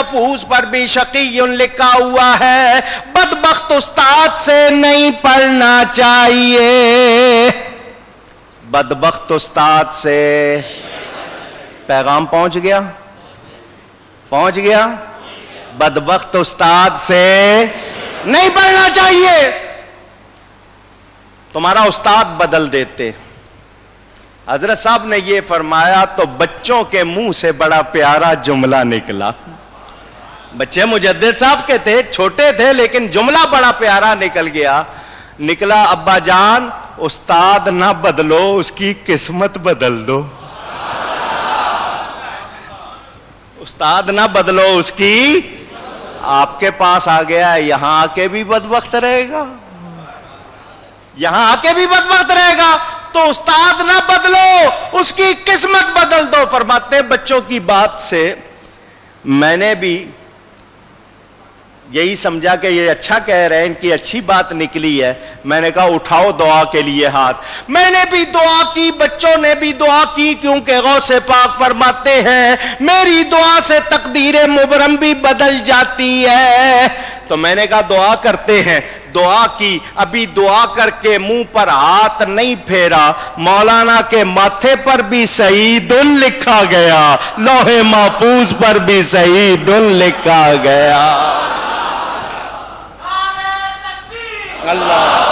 محفوظ پر بھی شقی لکھا ہوا ہے. بدبخت استاد سے نہیں پڑھنا چاہیے. بدبخت استاد سے پیغام پہنچ گیا؟ پہنچ گیا؟ بدبخت استاد سے نہیں پڑھنا چاہیے. تمہارا استاد بدل دیتے. حضرت صاحب نے یہ فرمایا تو بچوں کے منہ سے بڑا پیارا جملہ نکلا. بچے مجدد صاحب کے تھے, چھوٹے تھے, لیکن جملہ بڑا پیارا نکلا. ابا جان, استاد نہ بدلو, اس کی قسمت بدل دو. استاد نہ بدلو, اس کی. آپ کے پاس آ گیا, یہاں آ کے بھی بدبخت رہے گا, یہاں آ کے بھی بدبخت رہے گا. تو استاد نہ بدلو, اس کی قسمت بدل دو. فرماتے ہیں بچوں کی بات سے میں نے بھی یہی سمجھا کہ یہ اچھا کہہ رہے ہیں, ان کی اچھی بات نکلی ہے. میں نے کہا اٹھاؤ دعا کے لیے ہاتھ. میں نے بھی دعا کی, بچوں نے بھی دعا کی, کیونکہ غوث پاک فرماتے ہیں میری دعا سے تقدیر مبرم بھی بدل جاتی ہے. تو میں نے کہا دعا کرتے ہیں. دعا کی, ابھی دعا کر کے منہ پر ہاتھ نہیں پھیرا, مولانا کے ماتھے پر بھی سعید لکھا گیا, لوح محفوظ پر بھی سعید لکھا گیا. اللہ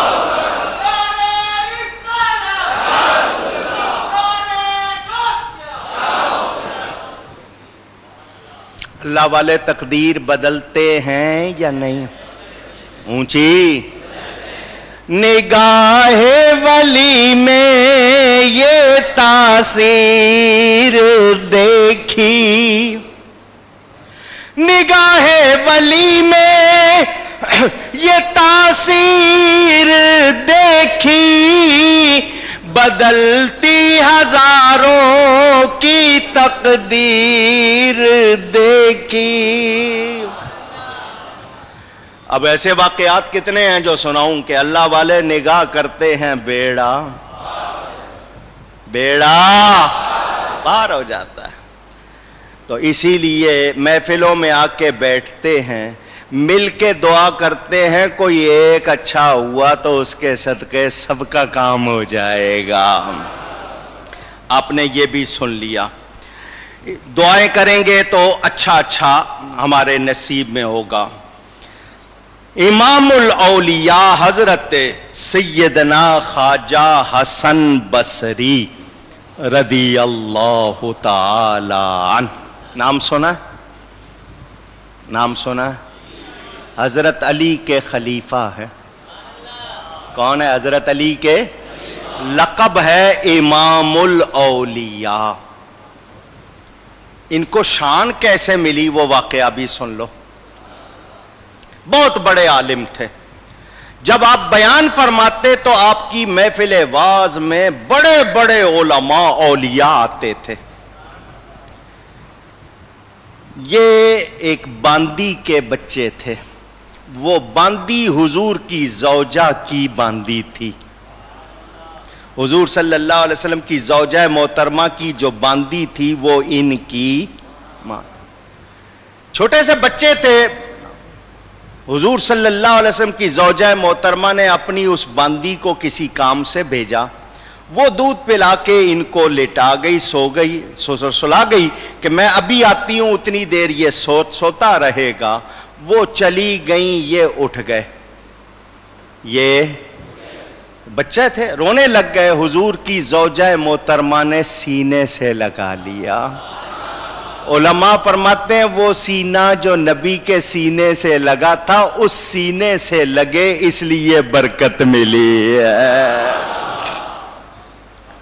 اللہ والے تقدیر بدلتے ہیں یا نہیں؟ اونچی نگاہ ولی میں یہ تاثیر دیکھی, نگاہ ولی میں یہ تاثیر دیکھی, بدلتی ہزاروں کی تقدیر دیکھی. اب ایسے واقعات کتنے ہیں جو سناؤں کہ اللہ والے نگاہ کرتے ہیں, بیڑا پار ہو جاتا ہے. تو اسی لیے محفلوں میں آ کے بیٹھتے ہیں, مل کے دعا کرتے ہیں, کوئی ایک اچھا ہوا تو اس کے صدقے سب کا کام ہو جائے گا. آپ نے یہ بھی سن لیا. دعائیں کریں گے تو اچھا ہمارے نصیب میں ہوگا. امام الاولیاء حضرت سیدنا خواجہ حسن بصری رضی اللہ تعالی عنہ, نام سنا ہے؟ نام سنا ہے؟ حضرت علی کے خلیفہ ہے. کون ہے حضرت علی کے؟ لقب ہے امام الاولیاء. ان کو شان کیسے ملی وہ واقعہ بھی سن لو. بہت بڑے عالم تھے. جب آپ بیان فرماتے تو آپ کی محفل واعظ میں بڑے بڑے علماء اولیاء آتے تھے. یہ ایک باندی کے بچے تھے. وہ باندی حضور کی زوجہ کی باندی تھی. حضور صلی اللہ علیہ وسلم کی زوجہ محترمہ کی جو باندی تھی وہ ان کی ماں. چھوٹے سے بچے تھے. حضور صلی اللہ علیہ وسلم کی زوجہ محترمہ نے اپنی اس باندی کو کسی کام سے بھیجا. وہ دودھ پلا کے ان کو لٹا گئی, سلا گئی کہ میں ابھی آتی ہوں, اتنی دیر یہ سوتا رہے گا. وہ چلی گئیں, یہ اٹھ گئے. یہ بچے تھے, رونے لگ گئے. حضور کی زوجہ محترمہ نے سینے سے لگا لیا. علماء فرماتے ہیں وہ سینہ جو نبی کے سینے سے لگا تھا اس سینے سے لگے, اس لیے برکت ملی ہے.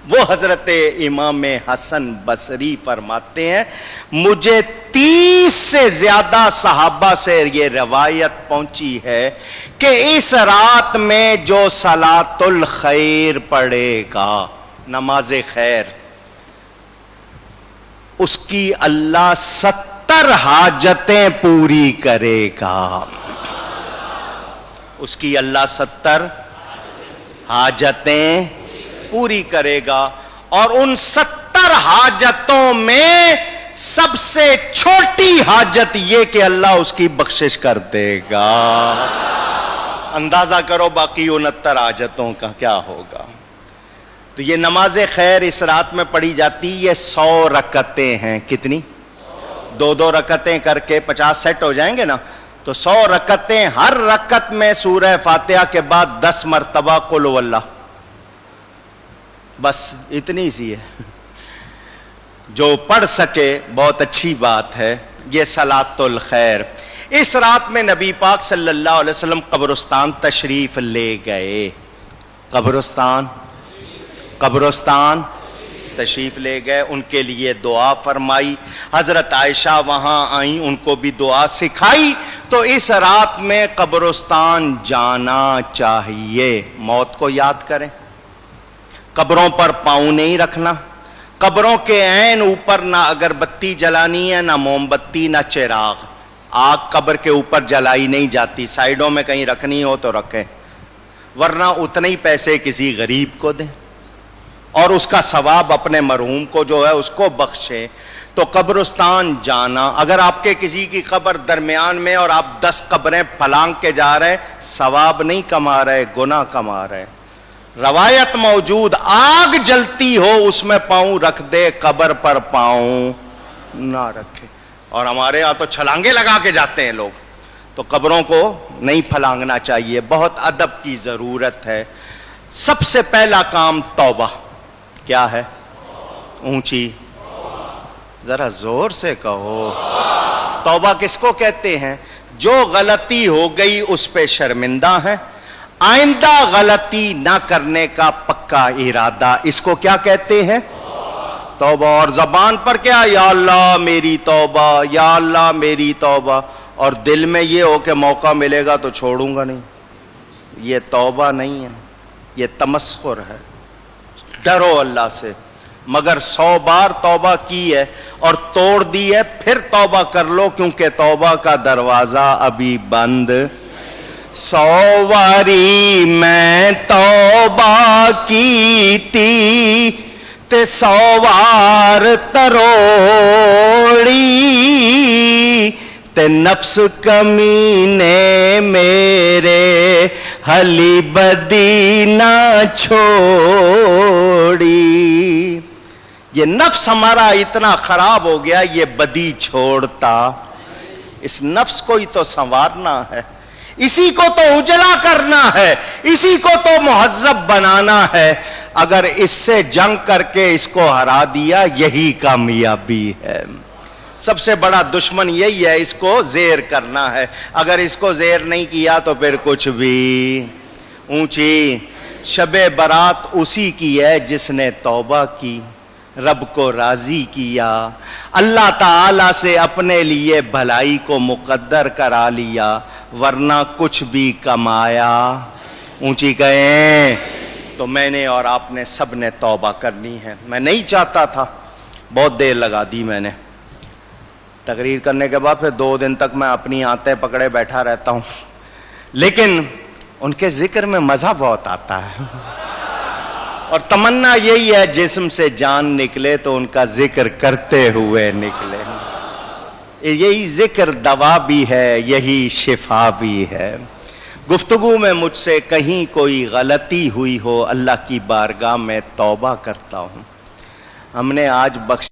وہ حضرت امام حسن بصری فرماتے ہیں مجھے 30 سے زیادہ صحابہ سے یہ روایت پہنچی ہے کہ اس رات میں جو صلاۃ الخیر پڑھے گا, نماز خیر, اس کی اللہ 70 حاجتیں پوری کرے گا. اس کی اللہ 70 حاجتیں پوری کرے گا. اور ان 70 حاجتوں میں سب سے چھوٹی حاجت یہ کہ اللہ اس کی بخشش کر دے گا. اندازہ کرو باقی 69 حاجتوں کا کیا ہوگا. تو یہ نماز خیر اس رات میں پڑھی جاتی. یہ 100 رکعتیں ہیں. کتنی؟ 2 رکعتیں کر کے 50 سیٹ ہو جائیں گے نا. تو 100 رکعتیں. ہر رکعت میں سورہ فاتحہ کے بعد 10 مرتبہ قل هو اللہ. بس اتنی سی ہے. جو پڑھ سکے بہت اچھی بات ہے. یہ صلاۃ الخیر. اس رات میں نبی پاک صلی اللہ علیہ وسلم قبرستان تشریف لے گئے. قبرستان تشریف لے گئے. ان کے لیے دعا فرمائی. حضرت عائشہ وہاں آئیں, ان کو بھی دعا سکھائی. تو اس رات میں قبرستان جانا چاہیے. موت کو یاد کریں. قبروں پر پاؤں نہیں رکھنا. قبروں کے عین اوپر نہ اگربتی جلانی ہے, نہ موم بتی, نہ چراغ. آگ قبر کے اوپر جلائی نہیں جاتی. سائیڈوں میں کہیں رکھنی ہو تو رکھیں, ورنہ اتنے ہی پیسے کسی غریب کو دیں اور اس کا ثواب اپنے مرحوم کو جو ہے اس کو بخشیں. تو قبرستان جانا. اگر آپ کے کسی کی قبر درمیان میں اور آپ 10 قبریں پھلانگ کے جا رہے, ثواب نہیں کما رہے, گناہ کما رہے. روایت موجود, آگ جلتی ہو اس میں پاؤں رکھ دے, قبر پر پاؤں نہ رکھے. اور ہمارے یہاں تو چھلانگے لگا کے جاتے ہیں لوگ. تو قبروں کو نہیں پھلانگنا چاہیے. بہت ادب کی ضرورت ہے. سب سے پہلا کام توبہ. کیا ہے؟ اونچی ذرا زور سے کہو. توبہ کس کو کہتے ہیں؟ جو غلطی ہو گئی اس پہ شرمندہ ہیں, آئندہ غلطی نہ کرنے کا پکا ارادہ. اس کو کیا کہتے ہیں؟ توبہ. اور زبان پر کیا؟ یا اللہ میری توبہ, یا اللہ میری توبہ. اور دل میں یہ ہو کہ موقع ملے گا تو چھوڑوں گا نہیں. یہ توبہ نہیں ہے, یہ تمسخر ہے. ڈرو اللہ سے. مگر 100 بار توبہ کی ہے اور توڑ دی ہے, پھر توبہ کر لو, کیونکہ توبہ کا دروازہ ابھی بند. 100 واری میں توبہ کی تی تے 100 وار تروڑی, تے نفس کمینے میرے حلی بدی نہ چھوڑی. یہ نفس ہمارا اتنا خراب ہو گیا, یہ بدی چھوڑتا. اس نفس کو ہی تو سنوارنا ہے, اسی کو تو اجلا کرنا ہے, اسی کو تو مہذب بنانا ہے. اگر اس سے جنگ کر کے اس کو ہرا دیا, یہی کامیابی ہے. سب سے بڑا دشمن یہی ہے, اس کو زیر کرنا ہے. اگر اس کو زیر نہیں کیا تو پھر کچھ بھی. اونچی شب برات اسی کی ہے جس نے توبہ کی, رب کو راضی کیا, اللہ تعالی سے اپنے لیے بھلائی کو مقدر کرا لیا, ورنہ کچھ بھی کمایا. اونچی کہیں. تو میں نے اور آپ نے سب نے توبہ کرنی ہے. میں نہیں چاہتا تھا, بہت دیر لگا دی میں نے. تقریر کرنے کے بعد پھر 2 دن تک میں اپنی آنتیں پکڑے بیٹھا رہتا ہوں, لیکن ان کے ذکر میں مزہ بہت آتا ہے. اور تمنا یہی ہے جسم سے جان نکلے تو ان کا ذکر کرتے ہوئے نکلے. یہی ذکر دوا بھی ہے, یہی شفا بھی ہے. گفتگو میں مجھ سے کہیں کوئی غلطی ہوئی ہو, اللہ کی بارگاہ میں توبہ کرتا ہوں. ہم نے آج بخش